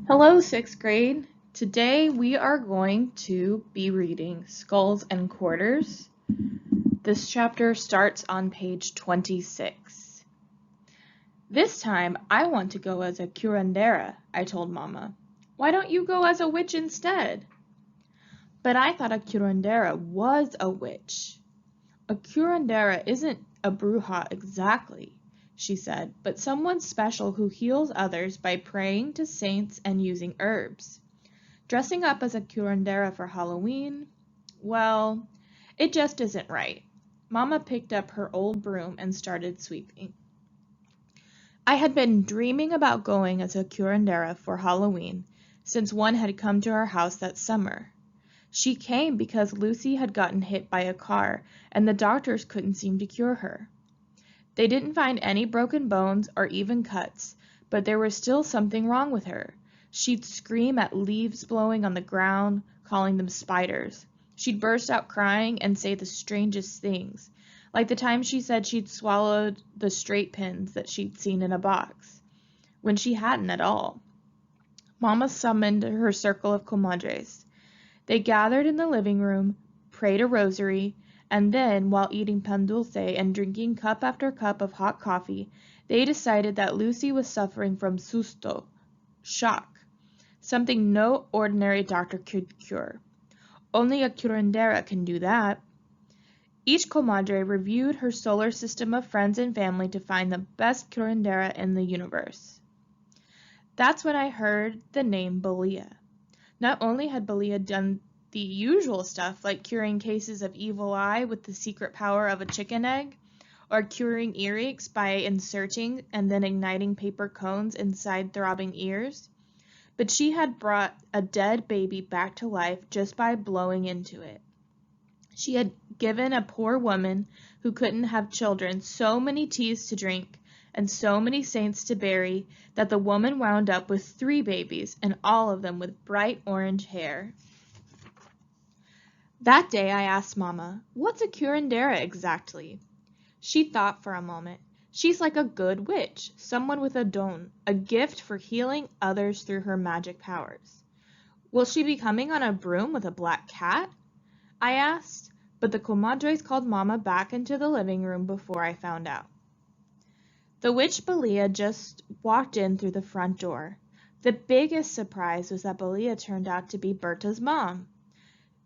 Hello, sixth grade. Today we are going to be reading Skulls and Quarters. This chapter starts on page 26. This time I want to go as a curandera, I told Mama. Why don't you go as a witch instead? But I thought a curandera was a witch. A curandera isn't a bruja exactly, she said, but someone special who heals others by praying to saints and using herbs. Dressing up as a curandera for Halloween? Well, it just isn't right. Mama picked up her old broom and started sweeping. I had been dreaming about going as a curandera for Halloween since one had come to our house that summer. She came because Lucy had gotten hit by a car and the doctors couldn't seem to cure her. They didn't find any broken bones or even cuts, but there was still something wrong with her. She'd scream at leaves blowing on the ground, calling them spiders. She'd burst out crying and say the strangest things, like the time she said she'd swallowed the straight pins that she'd seen in a box, when she hadn't at all. Mama summoned her circle of comadres. They gathered in the living room, prayed a rosary, and then, while eating pan dulce and drinking cup after cup of hot coffee, they decided that Lucy was suffering from susto, shock, something no ordinary doctor could cure. Only a curandera can do that. Each comadre reviewed her solar system of friends and family to find the best curandera in the universe. That's when I heard the name Belia. Not only had Belia done the usual stuff like curing cases of evil eye with the secret power of a chicken egg, or curing earaches by inserting and then igniting paper cones inside throbbing ears, but she had brought a dead baby back to life just by blowing into it. She had given a poor woman who couldn't have children so many teas to drink and so many saints to bury that the woman wound up with 3 babies, and all of them with bright orange hair. That day I asked Mama, "What's a curandera exactly?" She thought for a moment. She's like a good witch, someone with a don, a gift for healing others through her magic powers. Will she be coming on a broom with a black cat? I asked, but the comadres called Mama back into the living room before I found out. The witch Belia just walked in through the front door. The biggest surprise was that Belia turned out to be Berta's mom.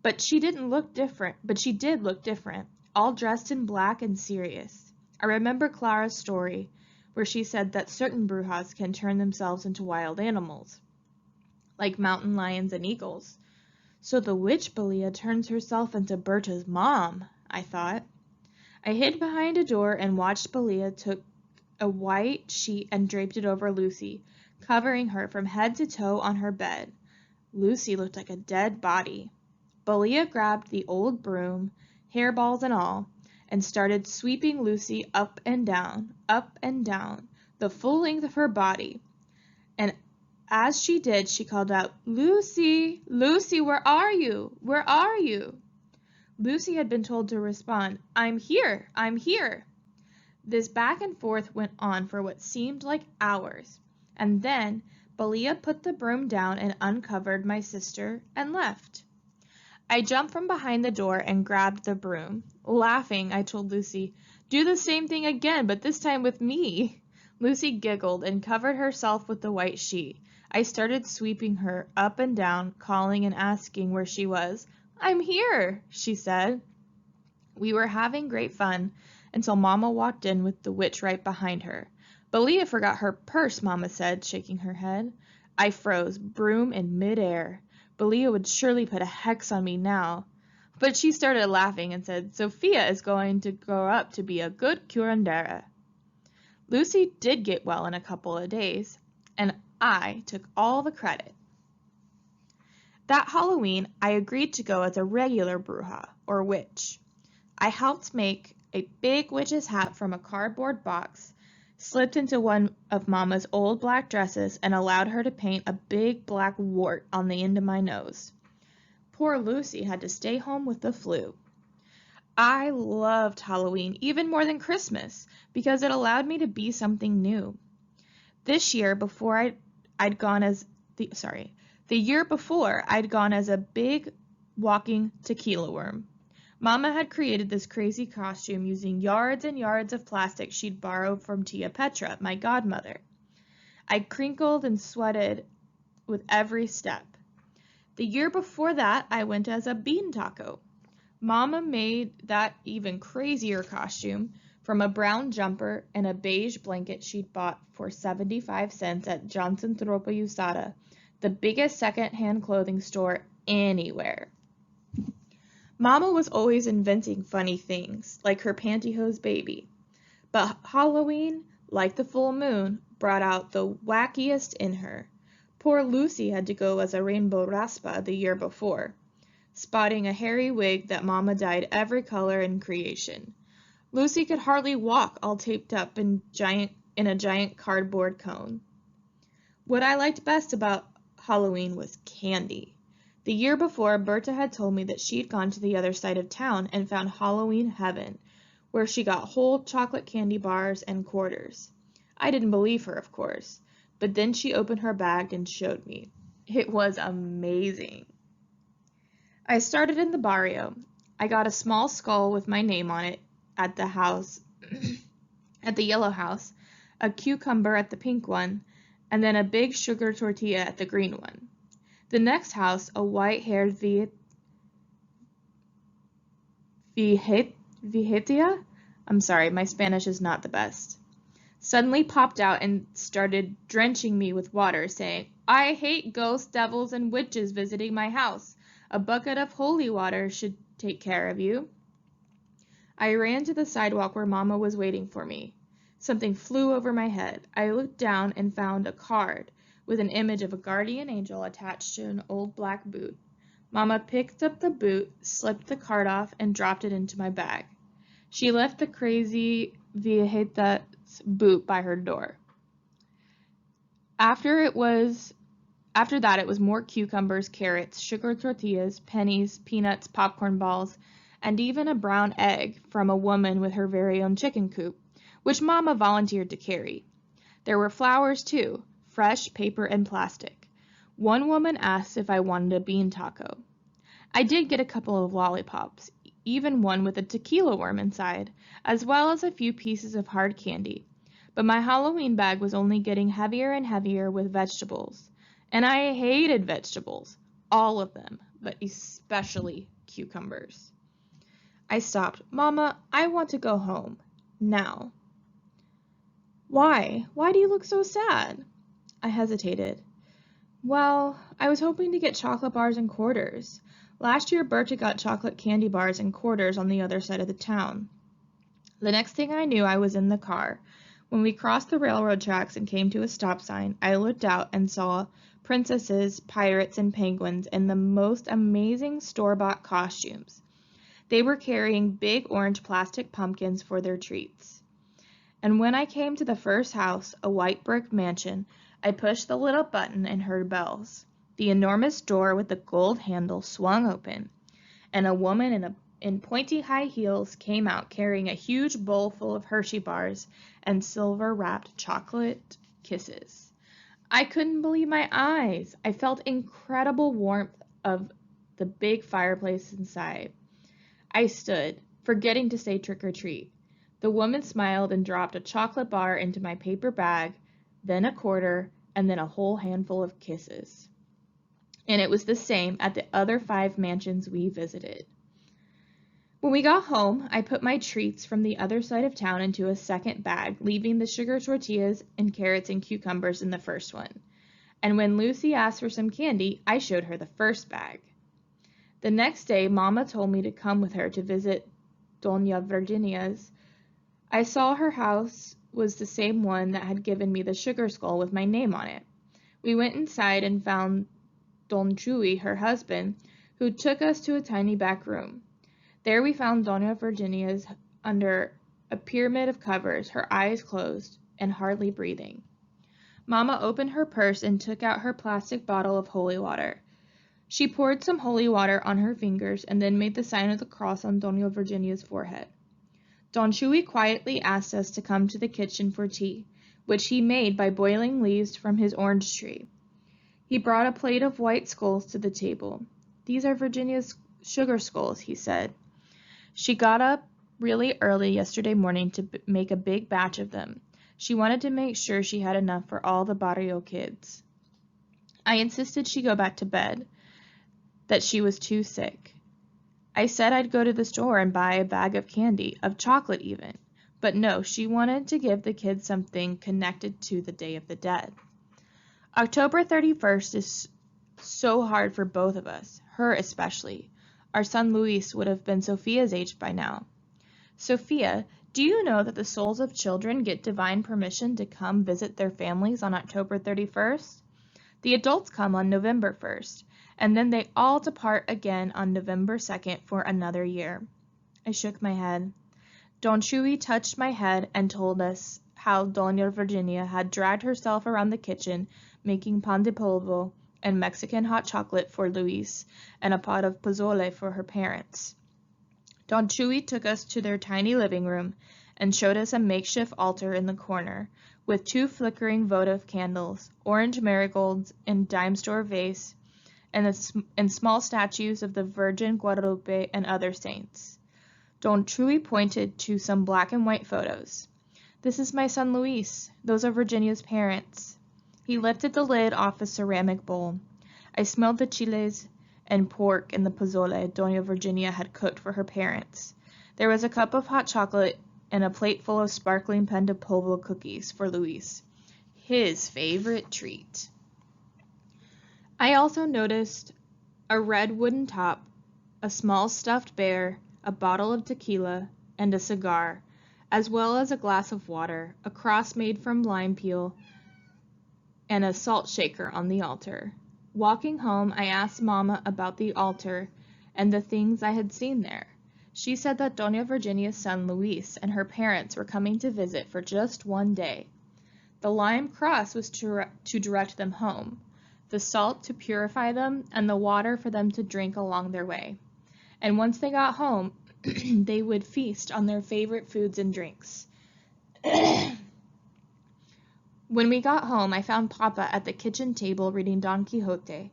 But she did look different, all dressed in black and serious. I remember Clara's story, where she said that certain brujas can turn themselves into wild animals, like mountain lions and eagles. So the witch Belia turns herself into Berta's mom, I thought. I hid behind a door and watched Belia took a white sheet and draped it over Lucy, covering her from head to toe on her bed. Lucy looked like a dead body. Belia grabbed the old broom, hairballs and all, and started sweeping Lucy up and down, the full length of her body. And as she did, she called out, "Lucy, Lucy, where are you? Where are you?" Lucy had been told to respond, "I'm here, I'm here." This back and forth went on for what seemed like hours, and then Belia put the broom down and uncovered my sister and left. I jumped from behind the door and grabbed the broom. Laughing, I told Lucy, "Do the same thing again, but this time with me." Lucy giggled and covered herself with the white sheet. I started sweeping her up and down, calling and asking where she was. "I'm here," she said. We were having great fun until Mama walked in with the witch right behind her. "Belia forgot her purse," Mama said, shaking her head. I froze, broom in midair. Belia would surely put a hex on me now. But she started laughing and said, "Sophia is going to grow up to be a good curandera." Lucy did get well in a couple of days, and I took all the credit. That Halloween, I agreed to go as a regular bruja, or witch. I helped make a big witch's hat from a cardboard box, slipped into one of Mama's old black dresses, and allowed her to paint a big black wart on the end of my nose. Poor Lucy had to stay home with the flu. I loved Halloween even more than Christmas because it allowed me to be something new. This year, before I'd gone as The year before, I'd gone as a big walking tequila worm. Mama had created this crazy costume using yards and yards of plastic she'd borrowed from Tia Petra, my godmother. I crinkled and sweated with every step. The year before that, I went as a bean taco. Mama made that even crazier costume from a brown jumper and a beige blanket she'd bought for 75 cents at Johnson Tropa Usada, the biggest second-hand clothing store anywhere. Mama was always inventing funny things, like her pantyhose baby. But Halloween, like the full moon, brought out the wackiest in her. Poor Lucy had to go as a rainbow raspa the year before, spotting a hairy wig that Mama dyed every color in creation. Lucy could hardly walk, all taped up in a giant cardboard cone. What I liked best about Halloween was candy. The year before, Berta had told me that she'd gone to the other side of town and found Halloween heaven, where she got whole chocolate candy bars and quarters. I didn't believe her, of course, but then she opened her bag and showed me. It was amazing. I started in the barrio. I got a small skull with my name on it at the house, at the yellow house, a cucumber at the pink one, and then a big sugar tortilla at the green one. The next house, a white-haired Viejita? I'm sorry, my Spanish is not the best. Suddenly popped out and started drenching me with water, saying, "I hate ghosts, devils, and witches visiting my house. A bucket of holy water should take care of you." I ran to the sidewalk where Mama was waiting for me. Something flew over my head. I looked down and found a card with an image of a guardian angel attached to an old black boot. Mama picked up the boot, slipped the card off, and dropped it into my bag. She left the crazy Viejita's boot by her door. After that, it was more cucumbers, carrots, sugar tortillas, pennies, peanuts, popcorn balls, and even a brown egg from a woman with her very own chicken coop, which Mama volunteered to carry. There were flowers, too, fresh, paper, and plastic. One woman asked if I wanted a bean taco. I did get a couple of lollipops, even one with a tequila worm inside, as well as a few pieces of hard candy. But my Halloween bag was only getting heavier and heavier with vegetables. And I hated vegetables, all of them, but especially cucumbers. I stopped. "Mama, I want to go home. Now." "Why? Why do you look so sad?" I hesitated. "Well, I was hoping to get chocolate bars and quarters. Last year, Berta got chocolate candy bars and quarters on the other side of the town." The next thing I knew, I was in the car. When we crossed the railroad tracks and came to a stop sign, I looked out and saw princesses, pirates, and penguins in the most amazing store-bought costumes. They were carrying big orange plastic pumpkins for their treats. And when I came to the first house, a white brick mansion, I pushed the little button and heard bells. The enormous door with the gold handle swung open, and a woman in pointy high heels came out carrying a huge bowl full of Hershey bars and silver-wrapped chocolate kisses. I couldn't believe my eyes. I felt incredible warmth of the big fireplace inside. I stood, forgetting to say trick or treat. The woman smiled and dropped a chocolate bar into my paper bag, then a quarter, and then a whole handful of kisses. And it was the same at the other 5 mansions we visited. When we got home, I put my treats from the other side of town into a second bag, leaving the sugar tortillas and carrots and cucumbers in the first one. And when Lucy asked for some candy, I showed her the first bag. The next day, Mama told me to come with her to visit Doña Virginia's. I saw her house was the same one that had given me the sugar skull with my name on it. We went inside and found Don Chuy, her husband, who took us to a tiny back room. There we found Doña Virginia's under a pyramid of covers, her eyes closed and hardly breathing. Mama opened her purse and took out her plastic bottle of holy water. She poured some holy water on her fingers and then made the sign of the cross on Doña Virginia's forehead. Don Chuy quietly asked us to come to the kitchen for tea, which he made by boiling leaves from his orange tree. He brought a plate of white skulls to the table. "These are Virginia's sugar skulls," he said. "She got up really early yesterday morning to make a big batch of them. She wanted to make sure she had enough for all the barrio kids. I insisted she go back to bed, that she was too sick. I said I'd go to the store and buy a bag of candy, of chocolate even. But no, she wanted to give the kids something connected to the Day of the Dead. October 31st is so hard for both of us, her especially. Our son Luis would have been Sophia's age by now. Sophia, do you know that the souls of children get divine permission to come visit their families on October 31st? The adults come on November 1st, and then they all depart again on November 2nd for another year." I shook my head. Don Chuy touched my head and told us how Doña Virginia had dragged herself around the kitchen making pan de polvo and Mexican hot chocolate for Luis and a pot of pozole for her parents. Don Chuy took us to their tiny living room and showed us a makeshift altar in the corner with 2 flickering votive candles, orange marigolds in dime store vase, and small statues of the Virgin Guadalupe and other saints. Don Chuy pointed to some black and white photos. "This is my son Luis. Those are Virginia's parents." He lifted the lid off a ceramic bowl. I smelled the chiles and pork in the pozole Doña Virginia had cooked for her parents. There was a cup of hot chocolate and a plate full of sparkling pan de polvo cookies for Luis, his favorite treat. I also noticed a red wooden top, a small stuffed bear, a bottle of tequila, and a cigar, as well as a glass of water, a cross made from lime peel, and a salt shaker on the altar. Walking home, I asked Mama about the altar and the things I had seen there. She said that Doña Virginia's son Luis and her parents were coming to visit for just one day. The lime cross was to direct them home, the salt to purify them, and the water for them to drink along their way. And once they got home, they would feast on their favorite foods and drinks. When we got home, I found Papa at the kitchen table reading Don Quixote.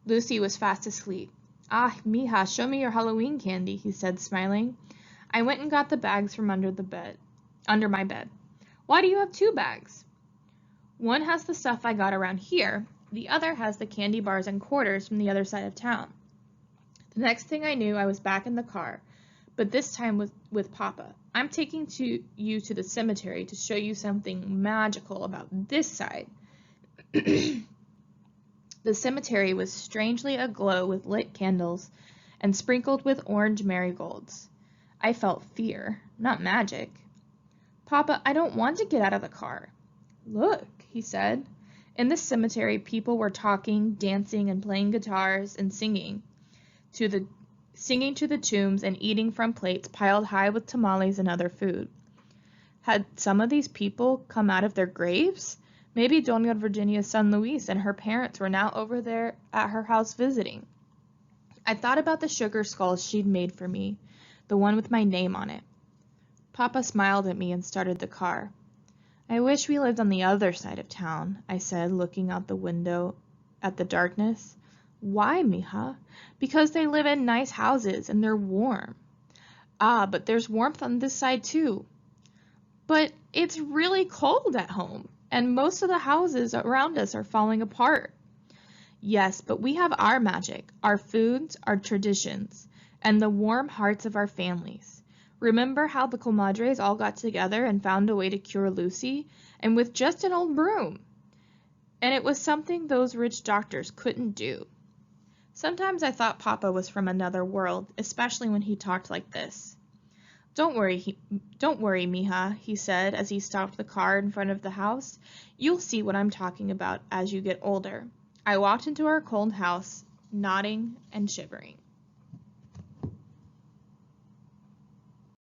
Lucy was fast asleep. "Ah, mija, show me your Halloween candy," he said, smiling. I went and got the bags from under my bed. "Why do you have 2 bags?" "One has the stuff I got around here. The other has the candy bars and quarters from the other side of town." The next thing I knew, I was back in the car, but this time with Papa. "I'm taking you to the cemetery to show you something magical about this side." The cemetery was strangely aglow with lit candles and sprinkled with orange marigolds. I felt fear, not magic. "Papa, I don't want to get out of the car." "Look," he said. In the cemetery, people were talking, dancing, and playing guitars and singing to the tombs and eating from plates piled high with tamales and other food. Had some of these people come out of their graves? Maybe Doña Virginia's son Luis and her parents were now over there at her house visiting. I thought about the sugar skulls she'd made for me, the one with my name on it. Papa smiled at me and started the car. "I wish we lived on the other side of town," I said, looking out the window at the darkness. "Why, mija?" "Because they live in nice houses and they're warm." "Ah, but there's warmth on this side too." "But it's really cold at home, and most of the houses around us are falling apart." "Yes, but we have our magic, our foods, our traditions, and the warm hearts of our families. Remember how the comadres all got together and found a way to cure Lucy, and with just an old broom? And it was something those rich doctors couldn't do." Sometimes I thought Papa was from another world, especially when he talked like this. Don't worry, mija," he said as he stopped the car in front of the house. "You'll see what I'm talking about as you get older." I walked into our cold house, nodding and shivering.